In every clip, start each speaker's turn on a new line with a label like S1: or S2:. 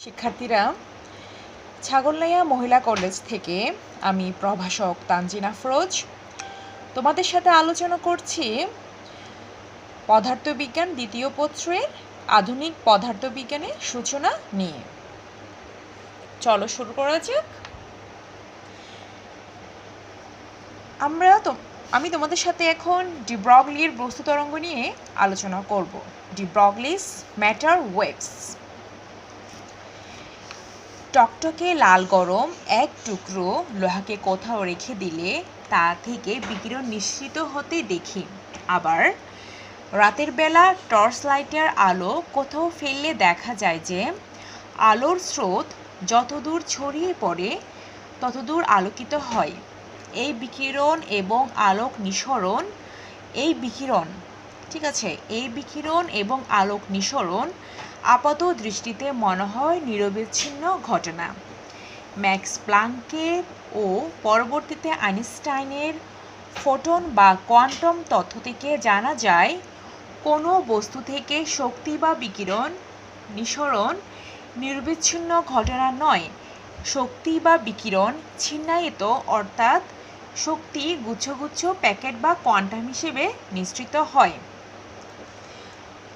S1: শিক্ষার্থীরা, ছাগলনাইয়া মহিলা কলেজ থেকে আমি প্রভাষক তানজিনা আফরোজ তোমাদের সাথে আলোচনা করছি পদার্থবিজ্ঞান দ্বিতীয় পত্রের আধুনিক পদার্থবিজ্ঞানের সূচনা নিয়ে। চলো শুরু করা যাক। আমি তোমাদের সাথে এখন ডি ব্রগলির বস্তু তরঙ্গ নিয়ে আলোচনা করব। De Broglie's matter waves. টকটকে লাল গরম এক টুকরো লোহাকে কোথাও রেখে দিলে তা থেকে বিকিরণ নিঃসৃত হতে দেখি। আবার রাতের বেলা টর্চ লাইটের আলো কোথাও ফেললে দেখা যায় যে আলোর স্রোত যতদূর ছড়িয়ে পড়ে ততদূর আলোকিত হয়। এই বিকিরণ এবং আলোক নিঃসরণ এই বিকিরণ এবং আলোক নিঃসরণ আপাত দৃষ্টিতে মনে হয় নিরবিচ্ছিন্ন ঘটনা। ম্যাক্স প্লাঙ্কের ও পরবর্তীতে আইনস্টাইনের ফোটন বা কোয়ান্টাম তত্ত্ব থেকে জানা যায় কোনো বস্তু থেকে শক্তি বা বিকিরণ নিঃসরণ নিরবিচ্ছিন্ন ঘটনা নয়। শক্তি বা বিকিরণ ছিন্নায়িত, অর্থাৎ শক্তি গুচ্ছ প্যাকেট বা কোয়ান্টাম হিসেবে নিঃসৃত হয়।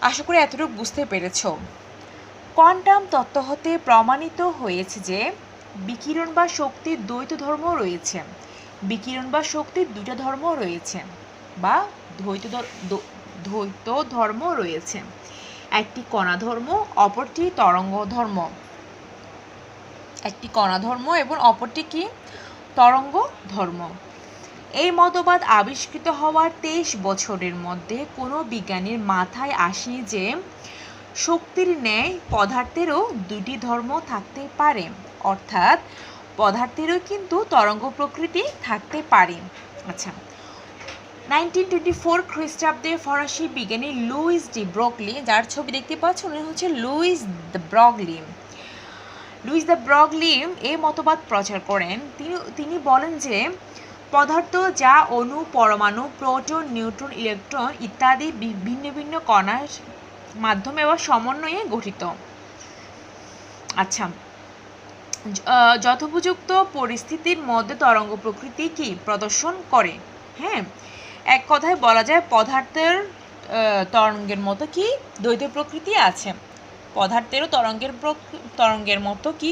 S1: আশা করি এতটুকু বুঝতে পেরেছ। কোয়ান্টাম তত্ত্ব হতে প্রমাণিত হয়েছে যে বিকিরণ বা শক্তির দ্বৈত ধর্ম রয়েছে। বিকিরণ বা শক্তির দুটো ধর্ম রয়েছে বা দ্বৈত ধর্ম রয়েছে। একটি কণা ধর্ম, অপরটি তরঙ্গ ধর্ম। একটি কণা ধর্ম এবং অপরটি কি? তরঙ্গ ধর্ম। এই মতবাদ আবিষ্কৃত হওয়ার 23 বছরের মধ্যে কোনো বিজ্ঞানীর মাথায় আসেনি যে শক্তির ন্যায় পদার্থেরও দুটি ধর্ম থাকতে পারে, অর্থাৎ পদার্থেরও কিন্তু তরঙ্গ প্রকৃতি থাকতে পারে। আচ্ছা, 1924 খ্রিস্টাব্দে ফরাসি বিজ্ঞানী লুইস ডি ব্রগলি, যার ছবি দেখতে পাচ্ছ উনি হচ্ছে লুইস দ্য ব্রগলি এই মতবাদ প্রচার করেন। তিনি বলেন যে পদার্থ যা অণু, পরমাণু, প্রোটন, নিউট্রন, ইলেকট্রন ইত্যাদি ভিন্ন ভিন্ন কণার মাধ্যমে বা সমন্বয়ে গঠিত। আচ্ছা, যথোপযুক্ত পরিস্থিতির মধ্যে তরঙ্গ প্রকৃতি কি প্রদর্শন করে। হ্যাঁ, এক কথায় বলা যায় পদার্থের তরঙ্গের মতো কি দ্বৈত প্রকৃতি আছে। পদার্থেরও তরঙ্গের মতো কি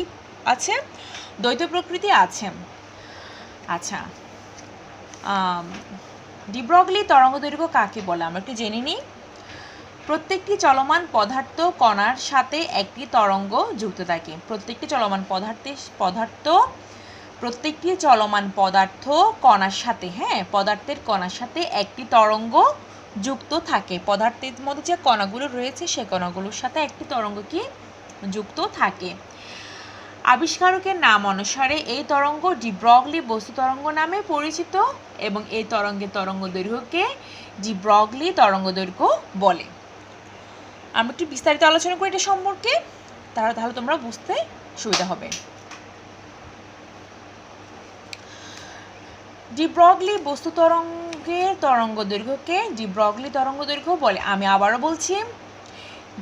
S1: আছে? দ্বৈত প্রকৃতি আছে। আচ্ছা, ডি ব্রগলি তরঙ্গ দৈর্ঘ্য কাকে বলে আমরা একটু জেনে নিই। প্রত্যেকটি চলমান পদার্থ কণার সাথে একটি তরঙ্গ যুক্ত থাকে। প্রত্যেকটি চলমান পদার্থ কণার সাথে, পদার্থের কণার সাথে একটি তরঙ্গ যুক্ত থাকে। পদার্থের মধ্যে যে কণাগুলো রয়েছে সেই কণাগুলোর সাথে একটি তরঙ্গ কি যুক্ত থাকে। আবিষ্কারকের নাম অনুসারে এই তরঙ্গ ডি ব্রগলি বস্তু তরঙ্গ নামে পরিচিত এবং এই তরঙ্গের তরঙ্গ দৈর্ঘ্যকে ডি ব্রগলি তরঙ্গ দৈর্ঘ্য বলে। আমরা একটু বিস্তারিত আলোচনা করি এটা সম্পর্কে, তাহলে তোমরা বুঝতে সুবিধা হবে। ডি ব্রগলি বস্তু তরঙ্গের তরঙ্গ দৈর্ঘ্যকে ডি ব্রগলি তরঙ্গ দৈর্ঘ্য বলে। আমি আবারও বলছি,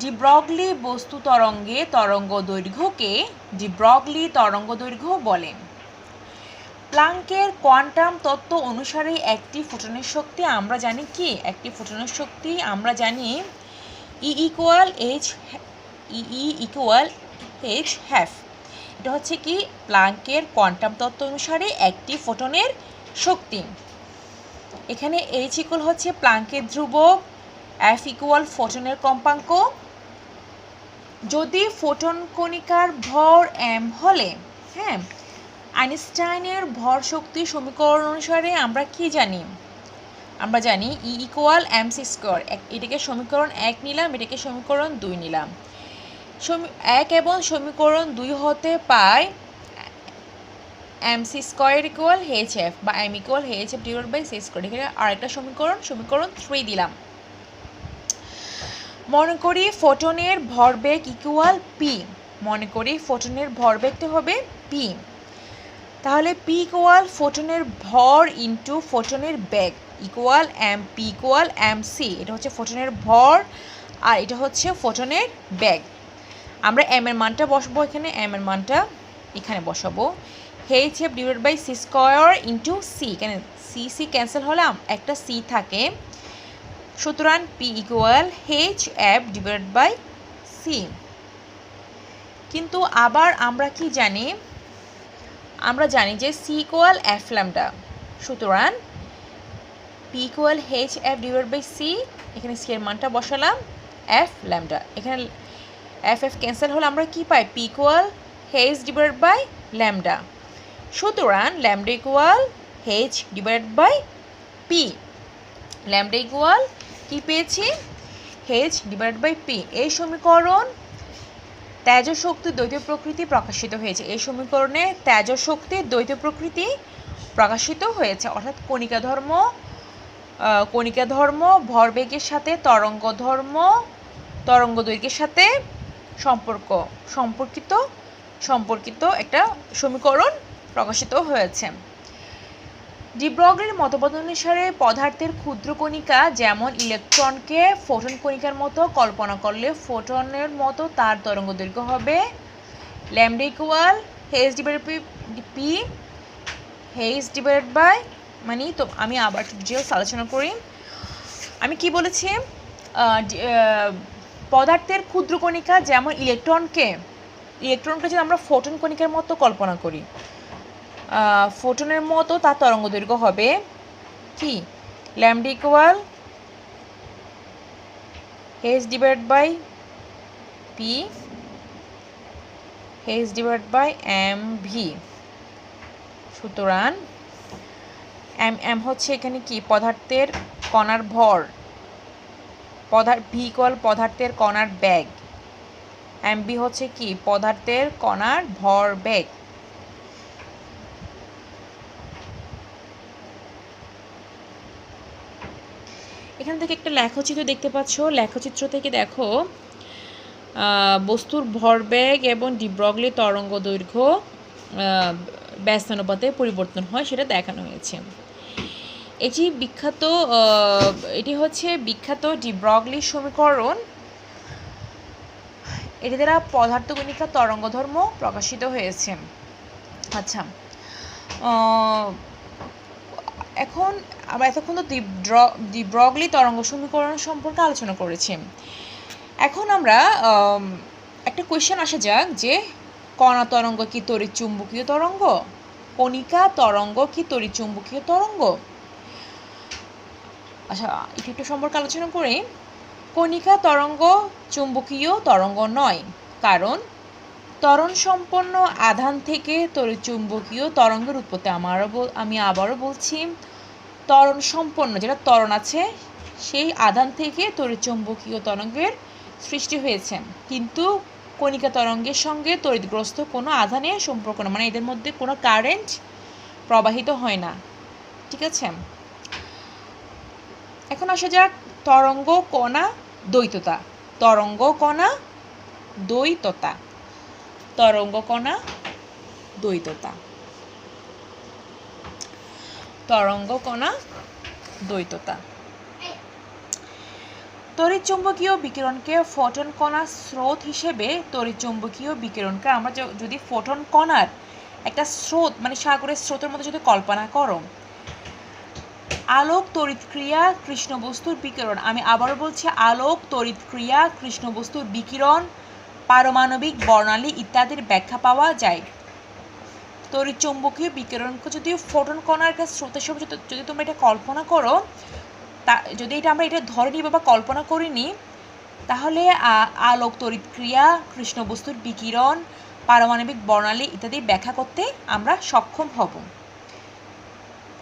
S1: ডি ব্রগলি বস্তু তরঙ্গে তরঙ্গ দৈর্ঘ্যকে ডি ব্রগলি তরঙ্গ দৈর্ঘ্য বলে। প্লাঙ্কের কোয়ান্টাম তত্ত্ব অনুসারে একটি ফোটনের শক্তি আমরা জানি কি? একটি ফোটনের শক্তি আমরা জানি E equal h half। এটা হচ্ছে কি প্লাঙ্কের কোয়ান্টাম তত্ত্ব অনুসারে একটি ফোটনের শক্তি। এখানে h ইকুয়াল হচ্ছে প্লাঙ্কের ধ্রুবক, f ইকুয়াল ফোটনের কম্পাঙ্ক। যদি ফোটন কণিকার ভর m হলে, আইনস্টাইনের ভর শক্তি সমীকরণ অনুসারে আমরা কি জানি? আমরা জানি E ইকুয়াল mc²। এটাকে সমীকরণ 1 নিলাম, এটাকে সমীকরণ 2 নিলাম। 1 এবং সমীকরণ 2 হতে পাই mc² ইকুয়াল hf বা m equal hf divided by c²। এখানে আরেকটা সমীকরণ 3 দিলাম। মনে করি ফোটনের ভরবেগ ইকুয়াল p। মনে করি ফোটনের ভরবেগটা হবে p। তাহলে p ইকুয়াল ফোটনের ভর ইনটু ফোটনের বেগ ইকুয়াল p ইকুয়াল mc। এটা হচ্ছে ফোটনের ভর আর এটা হচ্ছে ফোটনের বেগ। আমরা এম এর মানটা বসাবো এখানে, এম এর মানটা এখানে বসাবো। H F divide by C square into C, এখানে সি সি ক্যান্সেল হলে একটা সি থাকে, সুতরাং P equal H F divide by C. কিন্তু আবার আমরা কি জানি, আমরা জানি যে সি ইকুয়াল এফ ল্যামডা, সুতরাং P equal H F divide by C, এখানে সি এর মানটা বসালাম এফ ল্যামডা, এখানে এফ এফ ক্যান্সেল হলে আমরা কি পাই, P equal H divide by lambda, সুতরাং lambda equal H divide by P, lambda equal কি পেয়েছি, এইচ ডিভাইড বাই পি। এই সমীকরণ তেজ শক্তির দ্বৈত প্রকৃতি প্রকাশিত হয়েছে, এই সমীকরণে তেজ শক্তির দ্বৈত প্রকৃতি প্রকাশিত হয়েছে, অর্থাৎ কণিকা ধর্ম ভরবেগের সাথে তরঙ্গ দৈর্ঘ্যের সাথে সম্পর্কিত একটা সমীকরণ প্রকাশিত হয়েছে। ডি ব্রগলির মতবাদ অনুসারে পদার্থের ক্ষুদ্র কণিকা যেমন ইলেকট্রনকে ফোটন কণিকার মতো কল্পনা করলে ফোটনের মতো তার তরঙ্গ দৈর্ঘ্য হবে lambda equal H divide by P, H divide by, মানে তো আমি আবার ডিটেলস আলোচনা করি। আমি কি বলেছি, পদার্থের ক্ষুদ্র কণিকা যেমন ইলেকট্রনকে যদি আমরা ফোটন কণিকার মতো কল্পনা করি, ফোটনের মতো তার তরঙ্গ দৈর্ঘ্য হবে কি, lambda equal H divide by P, H divide by M V. সুতরাং এম হচ্ছে এখানে কি, পদার্থের কণার ভর, ভি ইকুয়াল পদার্থের কণার বেগ, এম বি হচ্ছে কি, পদার্থের কণার ভর বেগ। এখান থেকে একটা লেখচিত্র দেখতে পাচ্ছ, লেখচিত্র থেকে দেখো বস্তুর ভরবেগ এবং ডি ব্রগলি তরঙ্গ দৈর্ঘ্য ব্যস্তানুপাতে পরিবর্তন হয় সেটা দেখানো হয়েছে। এটি হচ্ছে বিখ্যাত ডি ব্রগলি সমীকরণ, এটি দ্বারা পদার্থ কণিকা তরঙ্গ ধর্ম প্রকাশিত হয়েছে। আচ্ছা, এখন আমরা এতক্ষণ তো ডি ব্রগলি তরঙ্গ সমীকরণ সম্পর্কে আলোচনা করেছি। এখন আমরা একটা কোয়েশ্চেন আসা যাক যে কণা তরঙ্গ কি তড়িৎ চুম্বকীয় তরঙ্গ, কণিকা তরঙ্গ কি তড়িৎ চুম্বকীয় তরঙ্গ। আচ্ছা, একটু সম্পর্কে আলোচনা করি। কণিকা তরঙ্গ চুম্বকীয় তরঙ্গ নয়, কারণ ত্বরণ সম্পন্ন আধান থেকে তড়িৎ চুম্বকীয় তরঙ্গের উৎপত্তি। আমি আবারও বলছি, ত্বরণ সম্পন্ন, যেটা ত্বরণ আছে সেই আধান থেকে তড়িৎ চুম্বকীয় তরঙ্গের সৃষ্টি হয়েছে, কিন্তু কণিকা তরঙ্গের সঙ্গে তড়িৎগ্রস্ত কোনো আধানের সম্পর্ক না, মানে এদের মধ্যে কোনো কারেন্ট প্রবাহিত হয় না। ঠিক আছে, এখন আসা যাক তরঙ্গ কণা দ্বৈততা। তরঙ্গ কণা দ্বৈততা, তরঙ্গ কণা দ্বৈততা, তরঙ্গ কণা দ্বৈততা। তড়িৎচুম্বকীয় বিকিরণকে ফোটন কণার স্রোত হিসেবে তড়িৎচুম্বকীয় বিকিরণকে আমরা যদি ফোটন কণার একটা স্রোত, মানে সাগরের স্রোতের মতো যদি কল্পনা করো, আলোক তড়িৎক্রিয়া কৃষ্ণবস্তুর বিকিরণ, আমি আবারও বলছি, আলোক তড়িৎক্রিয়া কৃষ্ণবস্তুর বিকিরণ, পারমাণবিক বর্ণালী ইত্যাদির ব্যাখ্যা পাওয়া যায়। তড়িৎচুম্বকীয় বিকিরণকে যদি ফোটন কণার একটা স্রোতের হিসেবে যদি তোমরা এটা কল্পনা করো, যদি আমরা এটা ধরে নিই বা কল্পনা করিনি, তাহলে আলোক তড়িৎক্রিয়া কৃষ্ণবস্তুর বিকিরণ, পারমাণবিক বর্ণালী ইত্যাদি ব্যাখ্যা করতে আমরা সক্ষম হব।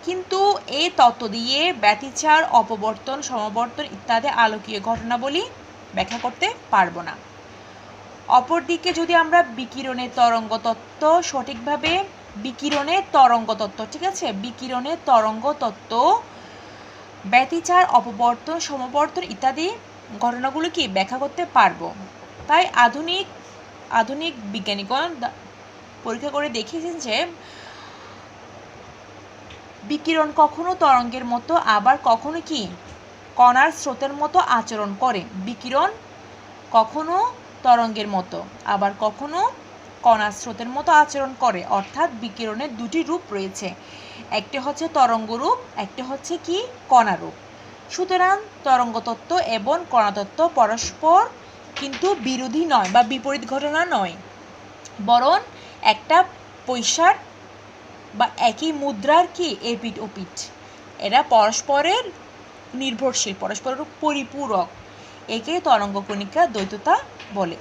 S1: কিন্তু এই তত্ত্ব দিয়ে ব্যতিচার, অপবর্তন, সমবর্তন ইত্যাদি আলোকীয় ঘটনাবলী ব্যাখ্যা করতে পারবো না। অপরদিকে যদি আমরা বিকিরণের তরঙ্গ তত্ত্ব সঠিকভাবে, বিকিরণের তরঙ্গ তত্ত্ব, ঠিক আছে, বিকিরণের তরঙ্গ তত্ত্ব ব্যতিচার, অপবর্তন, সমবর্তন ইত্যাদি ঘটনাগুলো কি ব্যাখ্যা করতে পারবো। তাই আধুনিক বিজ্ঞানীগণ পরীক্ষা করে দেখিয়েছেন যে বিকিরণ কখনো তরঙ্গের মতো, আবার কখনো কি কণার স্রোতের মতো আচরণ করে। বিকিরণ কখনো তরঙ্গের মতো, আবার কখনো কণা স্রোতের মতো আচরণ করে। অর্থাৎ বিকিরণের দুটি রূপ রয়েছে, একটি হচ্ছে তরঙ্গ রূপ, একটি হচ্ছে কি কণা রূপ। সুতরাং তরঙ্গতত্ত্ব এবং কণাতত্ত্ব পরস্পর কিন্তু বিরোধী নয় বা বিপরীত ঘটনা নয়, বরং একটা পয়সার বা একই মুদ্রার কি এপিঠ ওপিঠ। এরা পরস্পরের নির্ভরশীল, পরস্পরের পরিপূরক। একে তরঙ্গ কণিকা দ্বৈততা বলে।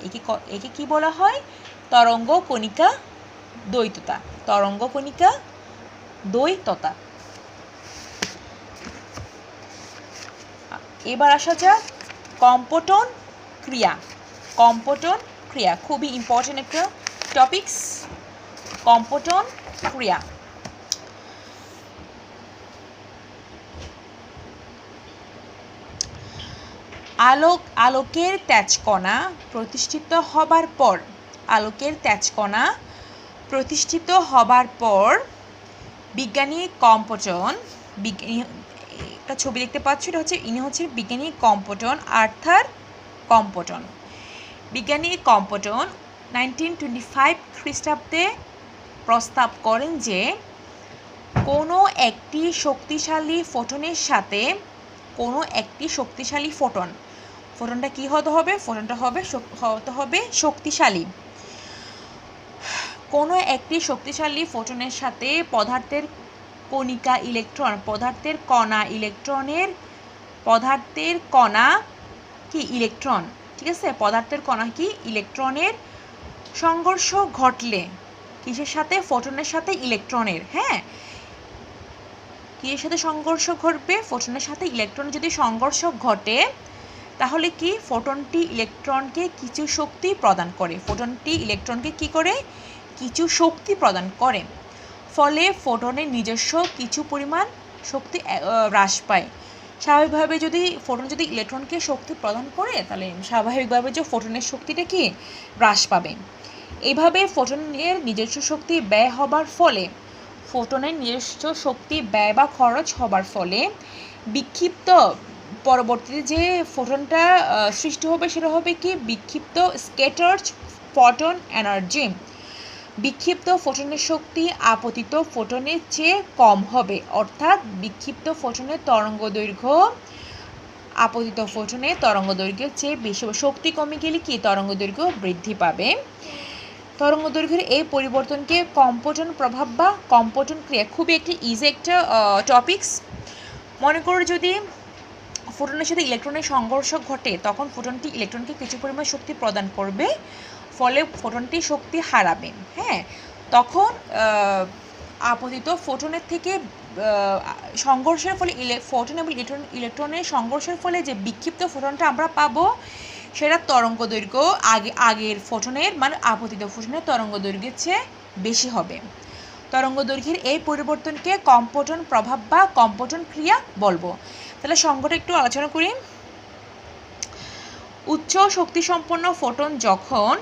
S1: একে কি বলা হয়? তরঙ্গ কণিকা দ্বৈততা। তরঙ্গ কণিকা দ্বৈততা। এবার আসা যাক কম্পটন ক্রিয়া। কম্পটন ক্রিয়া খুবই ইম্পর্টেন্ট একটা টপিকস। কম্পটন ক্রিয়া। আলোকের তেজকণা প্রতিষ্ঠিত হবার পর, আলোকের তেজকণা প্রতিষ্ঠিত হবার পর বিজ্ঞানী কম্পটন, একটা ছবি দেখতে পাচ্ছ, এটা হচ্ছে ইনি হচ্ছে বিজ্ঞানী কম্পটন, আর্থার কম্পটন। বিজ্ঞানী কম্পটন 1925 খ্রিস্টাব্দে প্রস্তাব করেন যে কোনো একটি শক্তিশালী ফোটনের সাথে কোনো একটি শক্তিশালী ফোটনটা কি হতে হবে? ফোটনটা হতে হবে শক্তিশালী। কোনো একটি শক্তিশালী ফোটনের সাথে পদার্থের কণিকা ইলেকট্রন, পদার্থের কণা কি ইলেকট্রন, ঠিক আছে, পদার্থের কণা কি ইলেকট্রনের সংঘর্ষ ঘটলে, কিসের সাথে? ফোটনের সাথে ইলেকট্রনের। হ্যাঁ, কিসের সাথে সংঘর্ষ ঘটবে? ফোটনের সাথে ইলেকট্রনের যদি সংঘর্ষ ঘটে তাহলে কি ফোটনটি ইলেকট্রনকে কিছু শক্তি প্রদান করে। ফোটনটি ইলেকট্রনকে কি করে? কিছু শক্তি প্রদান করে। ফলে ফোটনের নিজস্ব কিছু পরিমাণ শক্তি হ্রাস পায়। স্বাভাবিকভাবে ফোটন যদি ইলেকট্রনকে শক্তি প্রদান করে তাহলে স্বাভাবিকভাবে যে ফোটনের শক্তিটা কি হ্রাস পাবে। এইভাবে ফোটনের নিজস্ব শক্তি ব্যয় হবার ফলে, ফোটনের নিজস্ব শক্তি ব্যয় বা খরচ হবার ফলে বিক্ষিপ্ত, পরবর্তীতে যে ফোটনটা সৃষ্টি হবে সেটা হবে কি বিক্ষিপ্ত স্ক্যাটার্ড ফোটন এনার্জি। বিক্ষিপ্ত ফোটনের শক্তি আপতিত ফোটনের চেয়ে কম হবে, অর্থাৎ বিক্ষিপ্ত ফোটনের তরঙ্গদৈর্ঘ্য আপতিত ফোটনের তরঙ্গদৈর্ঘ্যের চেয়ে বেশি। শক্তি কমে গেলে কি তরঙ্গদৈর্ঘ্য বৃদ্ধি পাবে। তরঙ্গদৈর্ঘ্যের এই পরিবর্তনকে কম্পটন প্রভাব বা কম্পটন ক্রিয়া, খুবই একটি ইজি একটা টপিকস। মনে করো যদি ফোটনের সাথে ইলেকট্রনের সংঘর্ষ ঘটে তখন ফোটনটি ইলেকট্রনকে কিছু পরিমাণ শক্তি প্রদান করবে, ফলে ফোটনটি শক্তি হারাবে। হ্যাঁ, তখন আপতিত ফোটনের থেকে সংঘর্ষের ফলে ফোটন এবং ইলেকট্রনের সংঘর্ষের ফলে যে বিক্ষিপ্ত ফোটনটা আমরা পাবো সেটা তরঙ্গদৈর্ঘ্য আগের ফোটনের মানে আপতিত ফোটনের তরঙ্গদৈর্ঘ্যের চেয়ে বেশি হবে। তরঙ্গদৈর্ঘ্যের এই পরিবর্তনকে কম্পটন প্রভাব বা কম্পটন ক্রিয়া বলবো। তাহলে সংজ্ঞাটা একটু আলোচনা করি। উচ্চ শক্তিসম্পন্ন ফোটন যখন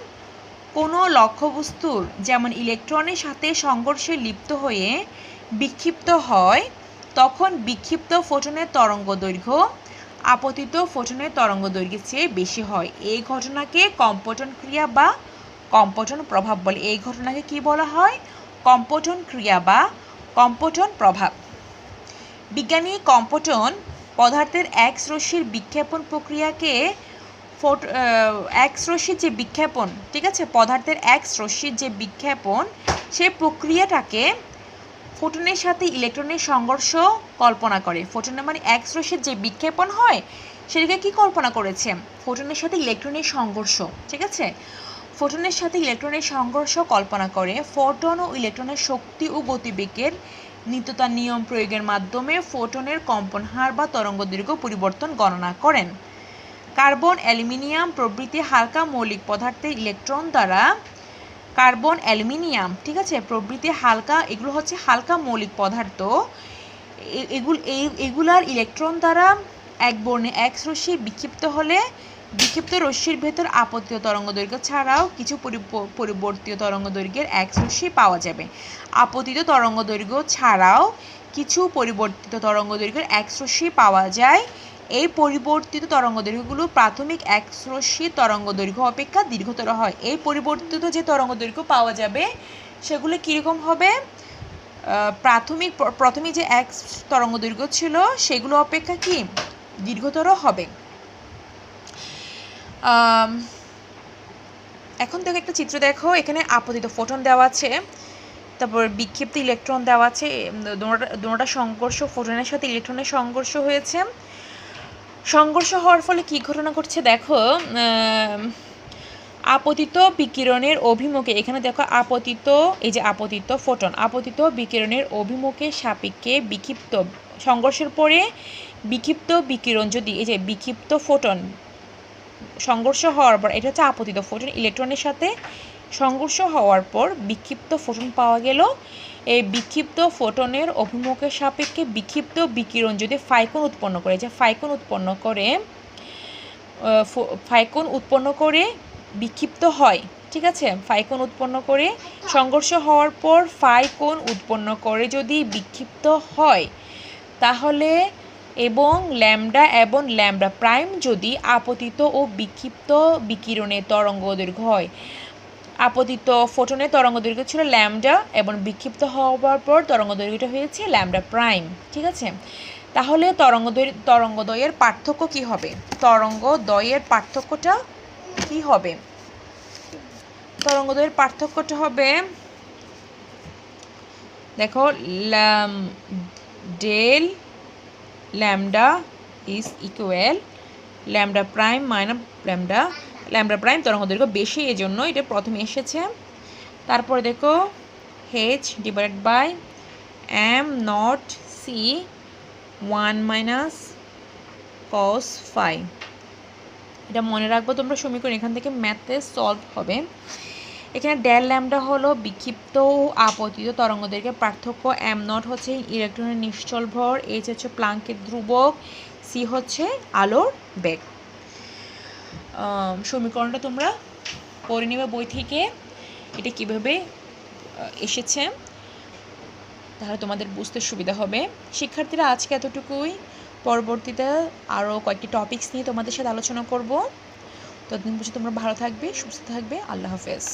S1: কোনো লক্ষ্যবস্তুর যেমন ইলেকট্রনের সাথে সংঘর্ষে লিপ্ত হয়ে বিক্ষিপ্ত হয় তখন বিক্ষিপ্ত ফোটনের তরঙ্গদৈর্ঘ্য আপতিত ফোটনের তরঙ্গদৈর্ঘ্যের চেয়ে বেশি হয়। এই ঘটনাকে কম্পটন ক্রিয়া বা কম্পটন প্রভাব বলে। এই ঘটনাকে কি বলা হয়? কম্পটন ক্রিয়া বা কম্পটন প্রভাব। বিজ্ঞানী কম্পটন পদার্থের এক্স রশ্মির বিক্ষেপণ প্রক্রিয়াকে এক্স রশ্মির যে বিক্ষেপণ, ঠিক আছে, পদার্থের এক্স রশ্মির যে বিক্ষেপণ সে প্রক্রিয়াটাকে ফোটনের সাথে ইলেকট্রনের সংঘর্ষ কল্পনা করে। ফোটনের মানে এক্স রশ্মির যে বিক্ষেপণ হয় সেটাকে কি কল্পনা করেছে? ফোটনের সাথে ইলেকট্রনের সংঘর্ষ, ঠিক আছে, ফোটনের সাথে ইলেকট্রনের সংঘর্ষ কল্পনা করে ফোটন ও ইলেকট্রনের শক্তি ও গতিবেগের নিত্যতার নিয়ম প্রয়োগের মাধ্যমে ফোটনের কম্পন হার বা তরঙ্গদৈর্ঘ্য পরিবর্তন গণনা করেন। কার্বন, অ্যালুমিনিয়াম প্রভৃতি হালকা মৌলিক পদার্থের ইলেকট্রন দ্বারা কার্বন, অ্যালুমিনিয়াম, ঠিক আছে, প্রভৃতি হালকা, এগুলো হচ্ছে হালকা মৌলিক পদার্থ। এগুলার ইলেকট্রন দ্বারা এক বর্ণে এক্স রশ্মি বিক্ষিপ্ত হলে বিক্ষিপ্ত রশ্মির ভেতর আপতিত তরঙ্গদৈর্ঘ্য ছাড়াও কিছু পরিবর্তিত তরঙ্গদৈর্ঘ্যের এক্স রশ্মি পাওয়া যাবে। আপতিত তরঙ্গদৈর্ঘ্য ছাড়াও কিছু পরিবর্তিত তরঙ্গদৈর্ঘ্যের এক্স রশ্মি পাওয়া যায়। এই পরিবর্তিত তরঙ্গদৈর্ঘ্যগুলো প্রাথমিক এক্স রশ্মি তরঙ্গদৈর্ঘ্য অপেক্ষা দীর্ঘতর হয়। এই পরিবর্তিত যে তরঙ্গদৈর্ঘ্য পাওয়া যাবে সেগুলো কীরকম হবে? প্রথমে যে এক্স তরঙ্গদৈর্ঘ্য ছিল সেগুলো অপেক্ষা কি দীর্ঘতর হবে। এখন দেখো একটা চিত্র দেখো, এখানে আপতিত ফোটন দেওয়া আছে, তারপর বিক্ষিপ্ত ইলেকট্রন দেওয়া আছে, দুটোটা সংঘর্ষ, ফোটনের সাথে ইলেকট্রনের সংঘর্ষ হয়েছে। সংঘর্ষ হওয়ার ফলে কি ঘটনা ঘটছে দেখো, আপতিত বিকিরণের অভিমুখে, এখানে দেখো আপতিত, এই যে আপতিত ফোটন, আপতিত বিকিরণের অভিমুখে সাপেক্ষে বিক্ষিপ্ত, সংঘর্ষের পরে বিক্ষিপ্ত বিকিরণ যদি, এই যে বিক্ষিপ্ত ফোটন সংঘর্ষ হওয়ার পর, এটা হচ্ছে আপতিত ফোটন, ইলেকট্রনের সাথে সংঘর্ষ হওয়ার পর বিক্ষিপ্ত ফোটন পাওয়া গেল। এই বিক্ষিপ্ত ফোটনের অভিমুখের সাপেক্ষে বিক্ষিপ্ত বিকিরণ যদি ফাইকোন উৎপন্ন করে, যে ফাইকোন উৎপন্ন করে বিক্ষিপ্ত হয়, ঠিক আছে, ফাইকোন উৎপন্ন করে, সংঘর্ষ হওয়ার পর ফাইকোন উৎপন্ন করে যদি বিক্ষিপ্ত হয়, তাহলে এবং ল্যামডা প্রাইম যদি আপতিত ও বিক্ষিপ্ত বিকিরণের তরঙ্গদৈর্ঘ্য হয়, আপতিত ফোটনের তরঙ্গদৈর্ঘ্য ছিল ল্যামডা এবং বিক্ষিপ্ত হওয়ার পর তরঙ্গদৈর্ঘ্যটা হয়েছে ল্যামডা প্রাইম, ঠিক আছে। তাহলে তরঙ্গদ্বয়ের পার্থক্য কি হবে? তরঙ্গদ্বয়ের পার্থক্যটা কি হবে? তরঙ্গদ্বয়ের পার্থক্যটা হবে, দেখো, del lambda is equal lambda prime minus lambda prime তরঙ্গদৈর্ঘ্য বেশি, এজন্য এটা প্রথমে এসেছে। তারপরে দেখো h divided by m nought c 1 minus cos phi। এটা মনে রাখবো তোমরা সমীকরণ, এখান থেকে ম্যাথে সলভ হবে। এখানে ডেল ল্যামডা হলো বিক্ষিপ্ত ও আপতিত তরঙ্গদৈর্ঘ্যের পার্থক্য, m নট হচ্ছে ইলেকট্রনের নিশ্চল ভর, h হচ্ছে প্লাঙ্কের ধ্রুবক, c হচ্ছে আলোর বেগ। সমীকরণটা তোমরা পড়ে নেবে বই থেকে, এটা কিভাবে এসেছে, তাহলে তোমাদের বুঝতে সুবিধা হবে। শিক্ষার্থীরা আজকে এতটুকুই, পরবর্তীতে আরও কয়েকটি টপিকস নিয়ে তোমাদের সাথে আলোচনা করব। ততদিন পর্যন্ত তোমরা ভালো থাকবে, সুস্থ থাকবে। আল্লাহ হাফেজ।